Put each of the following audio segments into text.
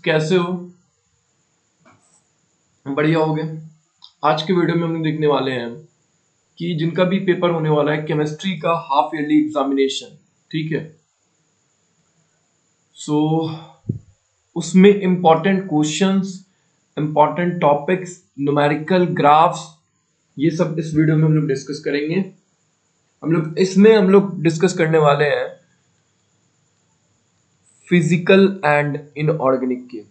कैसे हो? बढ़िया हो गए। आज के वीडियो में हम लोग देखने वाले हैं कि जिनका भी पेपर होने वाला है केमिस्ट्री का हाफ ईयरली एग्जामिनेशन, ठीक है। सो उसमें important questions, important topics, numerical graphs, ये सब इस वीडियो में हम लोग डिस्कस करेंगे। हम लोग डिस्कस करने वाले हैं फिजिकल एंड इनऑर्गेनिक के,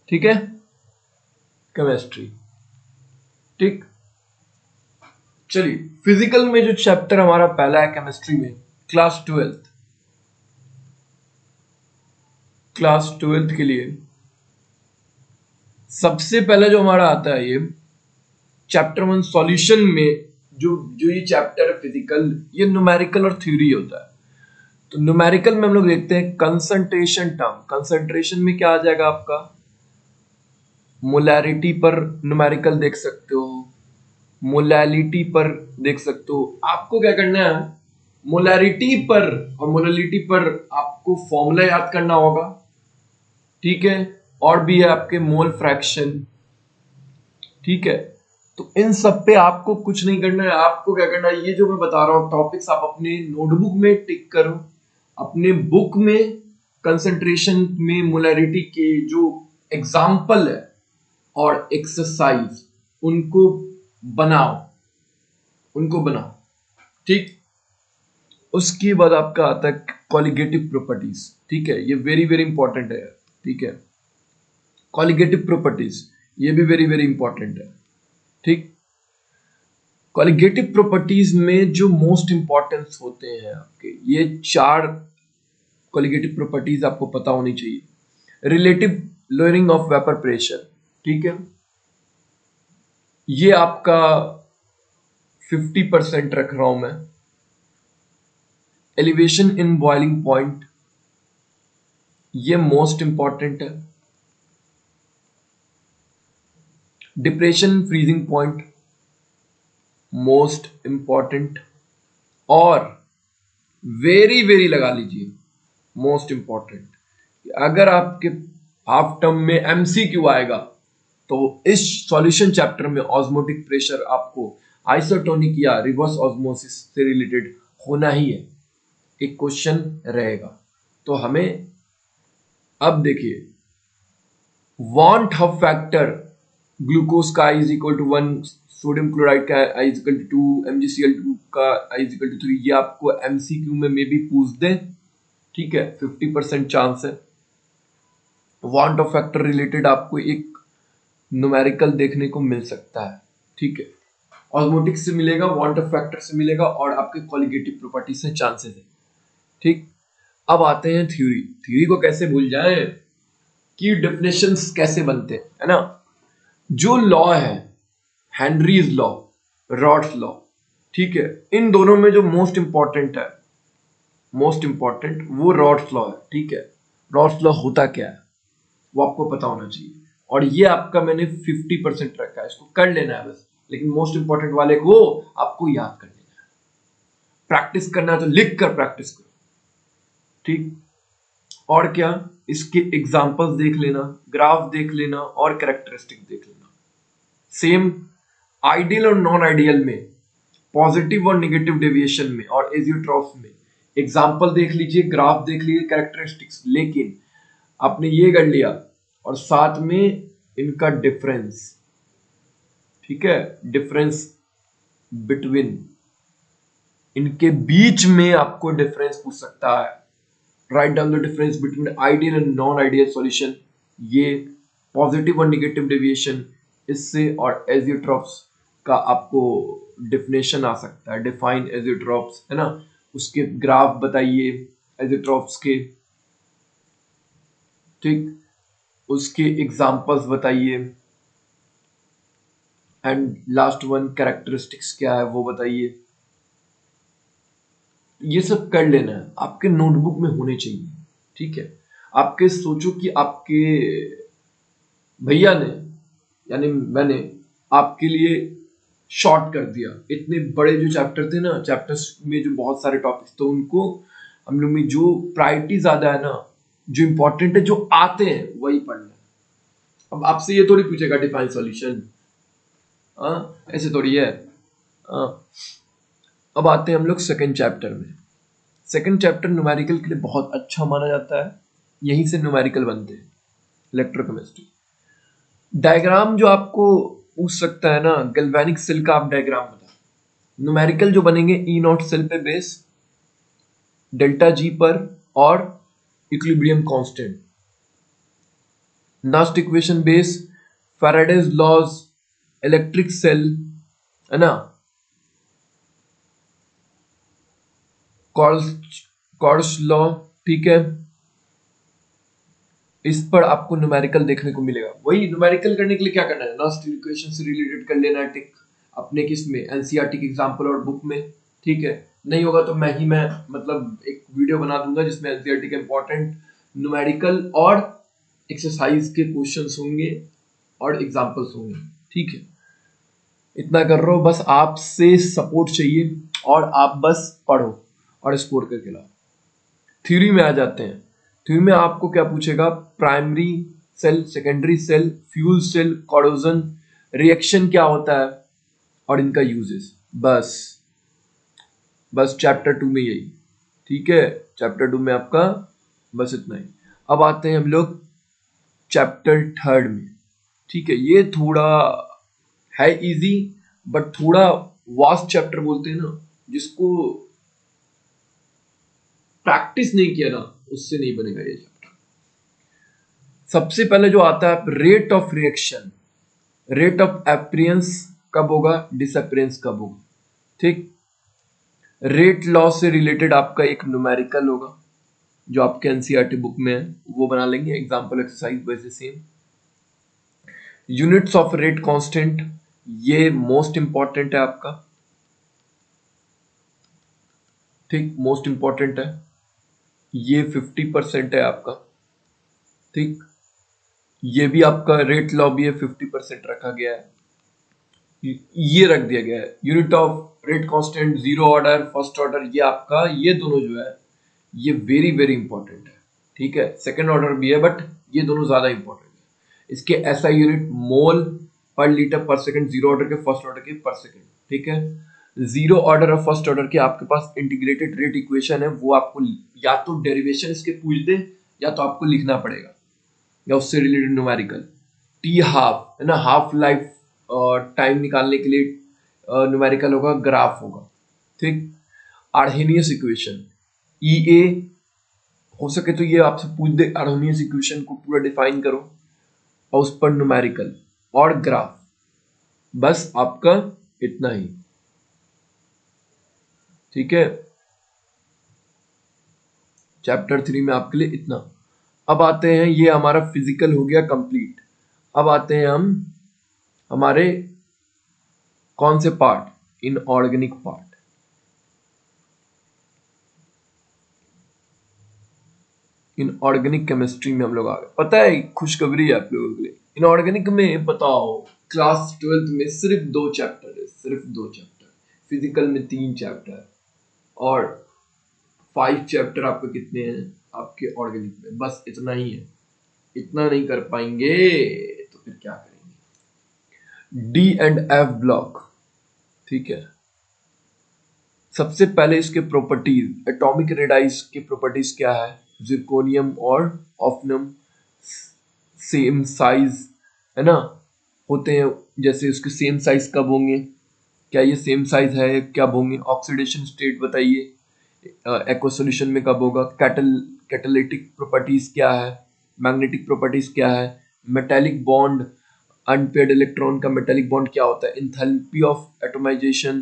ठीक है, केमिस्ट्री। ठीक, चलिए फिजिकल में जो चैप्टर हमारा पहला है केमिस्ट्री में, क्लास ट्वेल्थ के लिए सबसे पहला जो हमारा आता है ये चैप्टर 1 सॉल्यूशन में, जो जो ये चैप्टर है फिजिकल, ये न्यूमेरिकल और थ्योरी होता है। तो न्यूमेरिकल में हम लोग देखते हैं कंसंट्रेशन टर्म। कंसंट्रेशन में क्या आ जाएगा आपका, मोलैरिटी पर न्यूमेरिकल देख सकते हो, मोलैलिटी पर देख सकते हो। आपको क्या करना है, मोलैरिटी पर और मोलैलिटी पर आपको फॉर्मूला याद करना होगा, ठीक है। और भी है आपके मोल फ्रैक्शन, ठीक है। तो इन सब पे आपको कुछ नहीं करना है। आपको क्या करना है, ये जो मैं बता रहा हूं टॉपिक्स आप अपने नोटबुक में टिक करो, अपने बुक में कंसंट्रेशन में मोलैरिटी के जो एग्जाम्पल है और एक्सरसाइज उनको बनाओ, ठीक। उसके बाद आपका आता है कॉलिगेटिव प्रॉपर्टीज, ठीक है। ये वेरी वेरी इंपॉर्टेंट है, ठीक है। कॉलिगेटिव प्रॉपर्टीज ये भी वेरी वेरी इंपॉर्टेंट है, ठीक। कॉलिगेटिव प्रॉपर्टीज में जो मोस्ट इंपॉर्टेंस होते हैं आपके, ये 4 कॉलिगेटिव प्रॉपर्टीज आपको पता होनी चाहिए। Relative lowering of vapour pressure, ठीक है, ये आपका 50% रख रहा हूं मैं। एलिवेशन इन बॉइलिंग पॉइंट, ये मोस्ट इंपॉर्टेंट है। Depression freezing point, most important. और वेरी वेरी लगा लीजिए मोस्ट इंपॉर्टेंट, अगर आपके हाफ टर्म में एमसीक्यू आएगा तो इस सॉल्यूशन चैप्टर में ऑस्मोटिक प्रेशर आपको आइसोटोनिक या रिवर्स ऑस्मोसिस से रिलेटेड होना ही है, एक क्वेश्चन रहेगा। तो हमें अब देखिए, वांट हब फैक्टर ग्लूकोज का I = 1, सोडियम क्लोराइड का I = 2, MgCl2 का I = 3, ये आपको एमसीक्यू में मे भी पूछ दें, ठीक है। 50% चांस है। वांट ऑफ फैक्टर रिलेटेड आपको एक न्यूमेरिकल देखने को मिल सकता है, ठीक है। ऑस्मोटिक से मिलेगा, वांट ऑफ फैक्टर से मिलेगा और आपके कॉलिगेटिव प्रॉपर्टी से चांसेस है, ठीक। अब आते हैं थ्योरी। थ्योरी को कैसे भूल जाएं, की डेफिनेशंस कैसे बनते हैं, है ना। जो लॉ है, हेनरीज लॉ, रॉड्स लॉ, ठीक है, इन दोनों में जो मोस्ट इंपॉर्टेंट वो रॉड्स लॉ है, ठीक है। रॉड्स लॉ होता क्या है वो आपको पता होना चाहिए, और ये आपका मैंने 50% रखा है, इसको कर लेना है बस। लेकिन मोस्ट इंपॉर्टेंट वाले को आपको याद कर लेना है, प्रैक्टिस करना है तो लिख कर प्रैक्टिस करो, ठीक। और क्या, इसके एग्जांपल्स देख लेना, ग्राफ देख लेना और कैरेक्टरिस्टिक देख लेना। सेम आइडियल और नॉन आइडियल में, पॉजिटिव और नेगेटिव डेविएशन में और एजियोट्रॉफ में एग्जांपल देख लीजिए, ग्राफ देख लीजिए, कैरेक्टरिस्टिक्स। लेकिन आपने ये कर लिया और साथ में इनका डिफरेंस, ठीक है, डिफरेंस बिटवीन, इनके बीच में आपको डिफरेंस पूछ सकता है। Write down the difference between ideal and non ideal solution, ये पॉजिटिव और नेगेटिव डेविएशन इससे, और एजियोट्रॉप्स का आपको डेफिनेशन आ सकता है, डिफाइन एजियोट्रॉप्स, है ना। उसके ग्राफ बताइए एजियोट्रॉप्स के, ठीक, उसके एग्जांपल्स बताइए, एंड लास्ट वन कैरेक्टरिस्टिक्स क्या है वो बताइए। ये सब कर लेना है, आपके नोटबुक में होने चाहिए, ठीक है। आपके सोचो कि आपके भैया ने, यानी मैंने आपके लिए शॉर्ट कर दिया, इतने बड़े जो चैप्टर थे ना, चैप्टर्स में जो बहुत सारे टॉपिक्स, तो उनको हम लोग में जो प्रायोरिटी ज्यादा है ना, जो इंपॉर्टेंट है, जो आते हैं वही पढ़ना है। अब आपसे ये थोड़ी पूछेगा डिफाइन सॉल्यूशन, ऐसे थोड़ी है। हाँ। अब आते हैं हम लोग सेकंड चैप्टर में। सेकंड चैप्टर न्यूमेरिकल के लिए बहुत अच्छा माना जाता है, यहीं से न्यूमेरिकल बनते हैं, इलेक्ट्रोकेमिस्ट्री। डायग्राम जो आपको पूछ सकता है ना, गैल्वेनिक सेल का आप डायग्राम बता। न्यूमेरिकल जो बनेंगे ई नॉट सेल पे बेस, डेल्टा जी पर, और equilibrium constant. Nernst equation base, Faraday's laws, electric cell, है ना, कॉर्ड्स लॉ, ठीक है। इस पर आपको न्यूमेरिकल देखने को मिलेगा। वही न्यूमेरिकल करने के लिए क्या करना है, नास्ट इक्वेशन से रिलेटेड कर लेना है टिक, अपने किस में, एनसीईआरटी के एग्जांपल और बुक में, ठीक है। नहीं होगा तो मैं मतलब एक वीडियो बना दूंगा जिसमें एनसीईआरटी के इंपॉर्टेंट न्यूमेरिकल और एक्सरसाइज के क्वेश्चंस होंगे और एग्जांपल्स होंगे, ठीक है। इतना कर रहा हूं, बस आपसे सपोर्ट चाहिए और आप बस पढ़ो और स्कोर करके लाओ। थ्योरी में आ जाते हैं। थ्योरी में आपको क्या पूछेगा, primary cell, secondary cell, fuel cell, कॉर्डोजन, रिएक्शन क्या होता है और इनका यूजेस। बस बस चैप्टर 2 में यही, ठीक है। चैप्टर 2 में आपका बस इतना ही। अब आते हैं हम लोग चैप्टर 3 में, ठीक है। ये थोड़ा है इजी, बट थोड़ा वास्ट चैप्टर बोलते हैं ना, जिसको प्रैक्टिस नहीं किया ना उससे नहीं बनेगा ये चैप्टर। सबसे पहले जो आता है rate of reaction, rate of appearance कब होगा, डिसअपीयरेंस कब होगा, ठीक। रेट लॉ से रिलेटेड आपका एक न्यूमेरिकल होगा जो आपके एनसीईआरटी बुक में है, वो बना लेंगे, एग्जांपल एक्सरसाइज वैसे same. Units of rate constant, ये मोस्ट इंपॉर्टेंट है आपका, ठीक, मोस्ट इंपॉर्टेंट है। ये 50% है आपका, ठीक। ये भी आपका रेट लॉ भी है, 50% रखा गया है, ये रख दिया गया है। Unit of rate constant, zero order, first order, ये आपका, ये दोनों जो है ये वेरी वेरी इंपॉर्टेंट है, ठीक है। सेकंड ऑर्डर भी है बट ये दोनों ज्यादा इंपॉर्टेंट है। इसके एसआई यूनिट मोल पर लीटर पर सेकंड, जीरो ऑर्डर के, फर्स्ट ऑर्डर के पर सेकंड, ठीक है। जीरो ऑर्डर और फर्स्ट ऑर्डर के आपके पास इंटीग्रेटेड रेट इक्वेशन है, वो आपको या तो डेरिवेशन इसके पूछ दे या तो आपको लिखना पड़ेगा, या उससे रिलेटेड न्यूमेरिकल। टी हाफ है ना, हाफ लाइफ टाइम निकालने के लिए न्यूमेरिकल होगा, ग्राफ होगा, ठीक। आर्हेनियस इक्वेशन, ई ए, हो सके तो ये आपसे पूछ दे आर्हेनियस इक्वेशन को पूरा डिफाइन करो और उस पर न्यूमेरिकल और ग्राफ, बस आपका इतना ही, ठीक है। चैप्टर 3 में आपके लिए इतना। अब आते हैं, ये हमारा फिजिकल हो गया कंप्लीट। अब आते हैं हम हमारे कौन से part, inorganic part. Inorganic chemistry में हम लोग आ गए। पता है खुशखबरी है आप लोगों के लिए, इनऑर्गेनिक में बताओ क्लास 12th में सिर्फ 2 चैप्टर है, सिर्फ 2 चैप्टर। फिजिकल में 3 चैप्टर और 5 चैप्टर आपके कितने हैं आपके ऑर्गेनिक में, बस इतना ही है। इतना नहीं कर पाएंगे तो फिर क्या करेंगे। डी एंड एफ ब्लॉक, ठीक है। सबसे पहले इसके प्रॉपर्टीज, एटॉमिक रेडाइस की प्रॉपर्टीज क्या है, जिरकोनियम और ऑफ्नम सेम साइज, है ना, होते हैं। जैसे उसके सेम साइज कब होंगे, क्या ये सेम साइज है, कब होंगे। ऑक्सीडेशन स्टेट बताइए, एक्वा सॉल्यूशन में कब होगा। कैटालिटिक प्रॉपर्टीज क्या है, मैग्नेटिक प्रॉपर्टीज क्या है, मेटालिक बॉन्ड, अनपेयर्ड इलेक्ट्रॉन का मेटालिक बॉन्ड क्या होता है, एंथैल्पी ऑफ एटोमाइजेशन,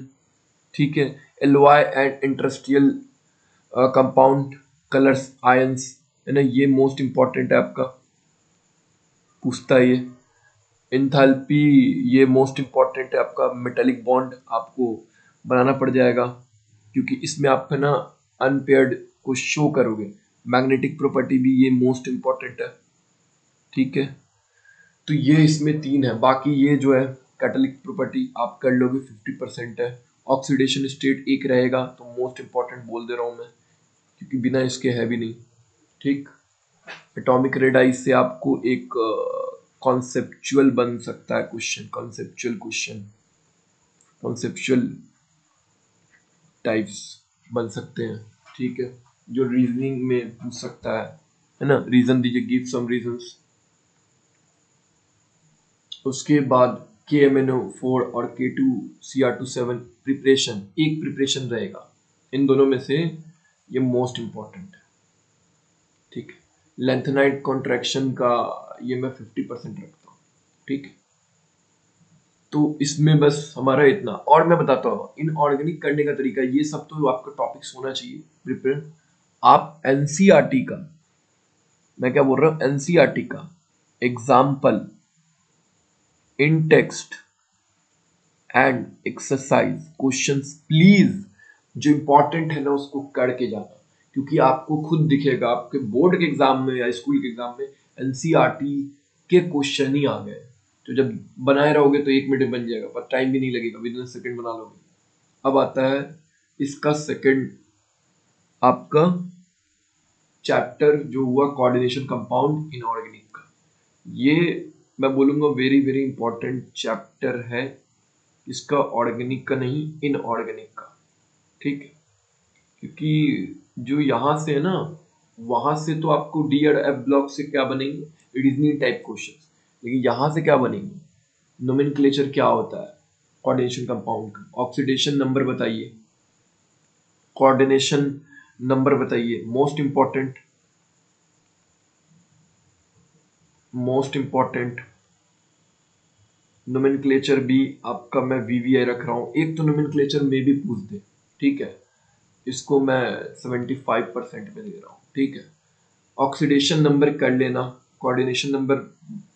ठीक है। Alloy and industrial compound, colours, ions, है ना, ये मोस्ट इंपॉर्टेंट है आपका, पूछता है ये। एंथैल्पी, ये मोस्ट इंपॉर्टेंट है आपका। मेटालिक बॉन्ड आपको बनाना पड़ जाएगा क्योंकि इसमें आप है ना अनपेयर्ड को शो करोगे। मैग्नेटिक प्रॉपर्टी भी ये मोस्ट इंपॉर्टेंट है, ठीक है। तो ये इसमें 3 है, बाकी ये जो है कैटालिटिक प्रॉपर्टी आप कर लोगे, 50% है। ऑक्सीडेशन स्टेट एक रहेगा, तो मोस्ट इंपॉर्टेंट बोल दे रहा हूं मैं क्योंकि बिना इसके है भी नहीं, ठीक। एटॉमिक रेडाइस से आपको एक कॉन्सेप्चुअल बन सकता है क्वेश्चन, कॉन्सेप्चुअल टाइप्स बन सकते हैं, ठीक है, जो रीजनिंग में पूछ सकता है ना। रीजन दीजिए, गिव सम रीजंस। उसके बाद KMnO4 और K2Cr27 प्रिपरेशन, एक प्रिपरेशन रहेगा इन दोनों में से, ये मोस्ट इंपॉर्टेंट है, ठीक है। लेंथेनाइट कॉन्ट्रैक्शन का ये मैं 50% रखता हूँ, ठीक है। तो इसमें बस हमारा इतना, और मैं बताता हूँ इनऑर्गेनिक करने का तरीका, ये सब तो आपका टॉपिक्स होना चाहिए प्रिपेयर। आप एनसीईआरटी का, मैं क्या बोल रहा हूँ, एनसीईआरटी का example, in text and exercise questions please, जो इंपॉर्टेंट है ना उसको करके जाना, क्योंकि आपको खुद दिखेगा आपके बोर्ड के एग्जाम में या स्कूल के एग्जाम में एनसीईआरटी के क्वेश्चन ही आ गए, तो जब बनाए रहोगे तो 1 मिनट में बन जाएगा, पर टाइम भी नहीं लगेगा, विद इन सेकंड बना लोगे। अब आता है इसका सेकंड आपका चैप्टर जो हुआ कोऑर्डिनेशन कंपाउंड इनऑर्गेनिक का, ये मैं बोलूंगा वेरी वेरी इंपॉर्टेंट चैप्टर है, इसका ऑर्गेनिक का नहीं, इनऑर्गेनिक का, ठीक है। क्योंकि जो यहाँ से है ना, वहां से तो आपको डी और एफ ब्लॉक से क्या बनेंगे, रीजनिंग टाइप क्वेश्चन, लेकिन यहाँ से क्या बनेंगे, नोमेनक्लेचर क्या होता है कोऑर्डिनेशन कंपाउंड का, ऑक्सीडेशन नंबर बताइए, कोऑर्डिनेशन नंबर बताइए, मोस्ट इंपॉर्टेंट नोमेनक्लेचर भी आपका मैं वीवीआई रख रहा हूँ, एक तो नोमेनक्लेचर में भी पूछ दे, ठीक है, इसको मैं 75% में दे रहा हूँ, ठीक है। ऑक्सीडेशन नंबर कर लेना, कोऑर्डिनेशन नंबर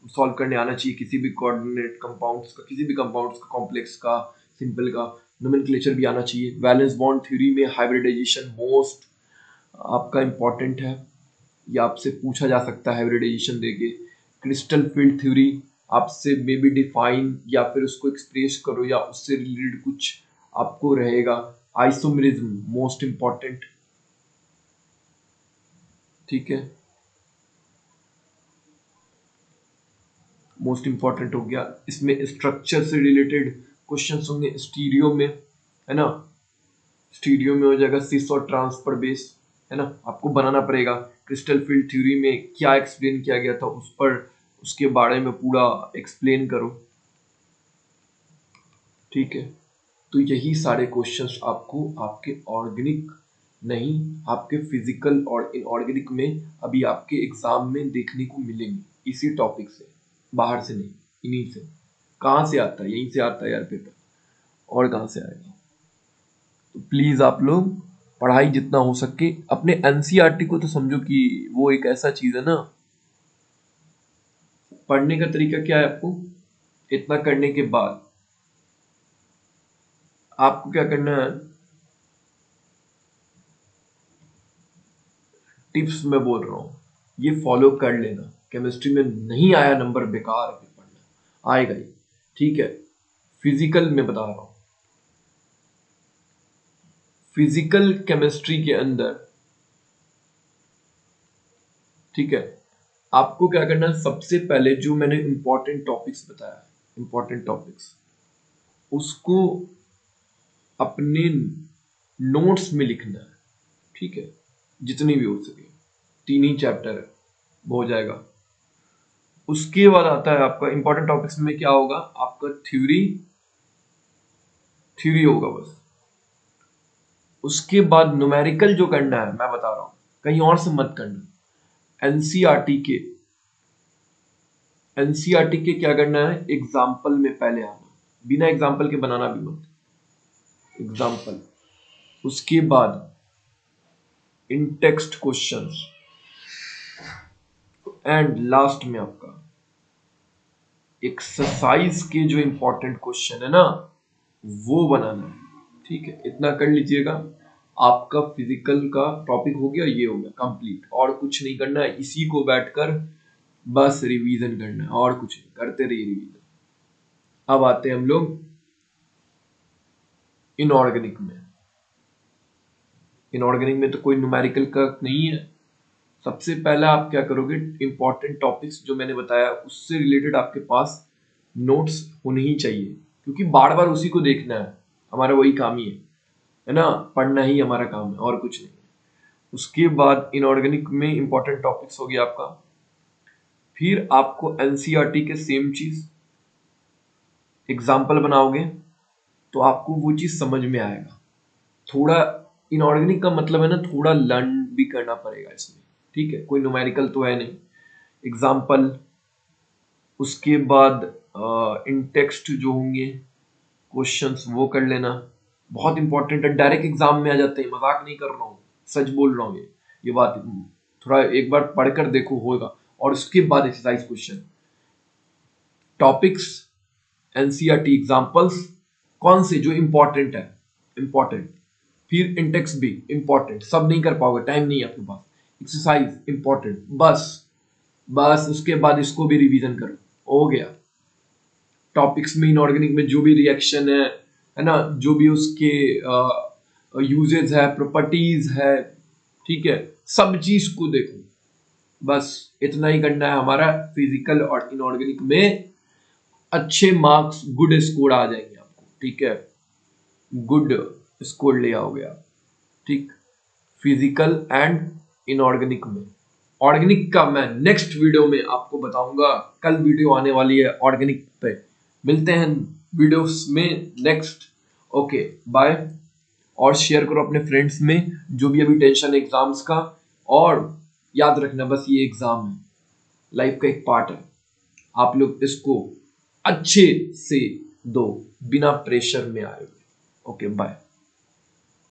सॉल्व करने आना चाहिए, किसी भी कोऑर्डिनेट कंपाउंड्स का, किसी भी कंपाउंड्स का, कॉम्प्लेक्स का, सिंपल का, नोमेनक्लेचर भी आना चाहिए। वैलेंस बॉन्ड थ्योरी में हाइब्रिडाइजेशन मोस्ट आपका इंपॉर्टेंट है, ये आपसे पूछा जा सकता है हाइब्रिडाइजेशन देके। क्रिस्टल फील्ड थ्योरी आपसे मे बी डिफाइन या फिर उसको एक्सप्रेस करो या उससे रिलेटेड कुछ आपको रहेगा। आइसोमेरिज्म मोस्ट इंपॉर्टेंट, ठीक है, मोस्ट इंपॉर्टेंट हो गया। इसमें स्ट्रक्चर से रिलेटेड क्वेश्चंस होंगे स्टीरियो में, है ना, स्टीरियो में हो जाएगा सिस और ट्रांसफर बेस, है ना, आपको बनाना पड़ेगा। क्रिस्टल फील्ड थ्योरी में क्या एक्सप्लेन किया गया था उस पर, उसके बारे में पूरा एक्सप्लेन करो, ठीक है। तो यही सारे क्वेश्चंस आपको आपके ऑर्गेनिक नहीं, आपके फिजिकल और इनऑर्गेनिक में अभी आपके एग्जाम में देखने को मिलेंगे, इसी टॉपिक से, बाहर से नहीं, इन्हीं से। कहाँ से आता है, यहीं से आता है यार पेपर, और कहाँ से आएगा। तो प्लीज आप लोग पढ़ाई जितना हो सके, अपने एनसीईआरटी को तो समझो कि वो एक ऐसा चीज है ना, पढ़ने का तरीका क्या है, आपको इतना करने के बाद आपको क्या करना है, टिप्स मैं बोल रहा हूँ, ये फॉलो कर लेना। केमिस्ट्री में नहीं आया नंबर, बेकार है, फिर पढ़ना आएगा ही, ठीक है। फिजिकल में बता रहा हूँ, फिजिकल केमिस्ट्री के अंदर, ठीक है, आपको क्या करना है, सबसे पहले जो मैंने इंपॉर्टेंट टॉपिक्स बताया, इंपॉर्टेंट टॉपिक्स उसको अपने नोट्स में लिखना है, ठीक है, जितनी भी हो सके, 3 ही चैप्टर है, हो जाएगा। उसके बाद आता है आपका इंपॉर्टेंट टॉपिक्स में क्या होगा, आपका थ्योरी, थ्योरी होगा बस। उसके बाद न्यूमेरिकल जो करना है, मैं बता रहा हूं, कहीं और से मत करना। एनसीईआरटी के, एनसीईआरटी के क्या करना है, एग्जाम्पल में पहले आना, बिना एग्जाम्पल के बनाना भी मत, एग्जाम्पल। उसके बाद इन टेक्स्ट क्वेश्चंस, एंड लास्ट में आपका एक्सरसाइज के जो इंपॉर्टेंट क्वेश्चन है ना, वो बनाना है, ठीक है। इतना कर लीजिएगा, आपका फिजिकल का टॉपिक हो गया, ये हो गया कंप्लीट, और कुछ नहीं करना है, इसी को बैठकर बस रिवीजन करना है, और कुछ नहीं, करते रहिए रिवीजन। अब आते हैं हम लोग इनऑर्गेनिक में। इनऑर्गेनिक में तो कोई न्यूमेरिकल का नहीं है, सबसे पहले आप क्या करोगे, इंपॉर्टेंट टॉपिक्स जो मैंने बताया उससे रिलेटेड आपके पास नोट्स होने ही चाहिए, क्योंकि बार बार उसी को देखना है, हमारा वही काम ही है ना, पढ़ना ही हमारा काम है और कुछ नहीं। उसके बाद इनऑर्गेनिक में इंपॉर्टेंट टॉपिक्स हो गया आपका। फिर आपको एनसीईआरटी के सेम चीज एग्जाम्पल बनाओगे तो आपको वो चीज समझ में आएगा। थोड़ा इनऑर्गेनिक का मतलब है ना, थोड़ा लर्न भी करना पड़ेगा इसमें, ठीक है, कोई न्यूमेरिकल तो है नहीं, एग्जाम्पल। उसके बाद इन टेक्स्ट जो होंगे क्वेश्चंस वो कर लेना, बहुत इंपॉर्टेंट है, डायरेक्ट एग्जाम में आ जाते हैं, मजाक नहीं कर रहा हूँ, सच बोल रहा हूँ ये बात। थोड़ा एक बार पढ़कर देखो, होगा। और उसके बाद exercise question, topics, NCERT examples, कौन से जो इंपॉर्टेंट है, इंपॉर्टेंट। फिर इंटेक्स भी इंपॉर्टेंट, सब नहीं कर पाओगे, टाइम नहीं है आपके पास। एक्सरसाइज इंपॉर्टेंट, बस बस उसके बाद इसको भी रिवीजन करो, हो गया। टॉपिक्स में इनऑर्गेनिक में जो भी रिएक्शन है ना, जो भी उसके यूजेज है, प्रॉपर्टीज है, ठीक है, सब चीज को देखो। बस इतना ही करना है हमारा, फिजिकल और इनऑर्गेनिक में अच्छे मार्क्स, गुड स्कोर आ जाएंगे आपको, ठीक है, गुड स्कोर ले आओगे आप, ठीक। फिजिकल एंड इनऑर्गेनिक में, ऑर्गेनिक का मैं नेक्स्ट वीडियो में आपको बताऊंगा, कल वीडियो आने वाली है ऑर्गेनिक पे। मिलते हैं वीडियोस में नेक्स्ट। Okay, bye. और शेयर करो अपने फ्रेंड्स में जो भी अभी टेंशन है एग्जाम्स का। और याद रखना, बस ये एग्जाम है, लाइफ का एक पार्ट है, आप लोग इसको अच्छे से दो, बिना प्रेशर में आए हुए। Okay, bye.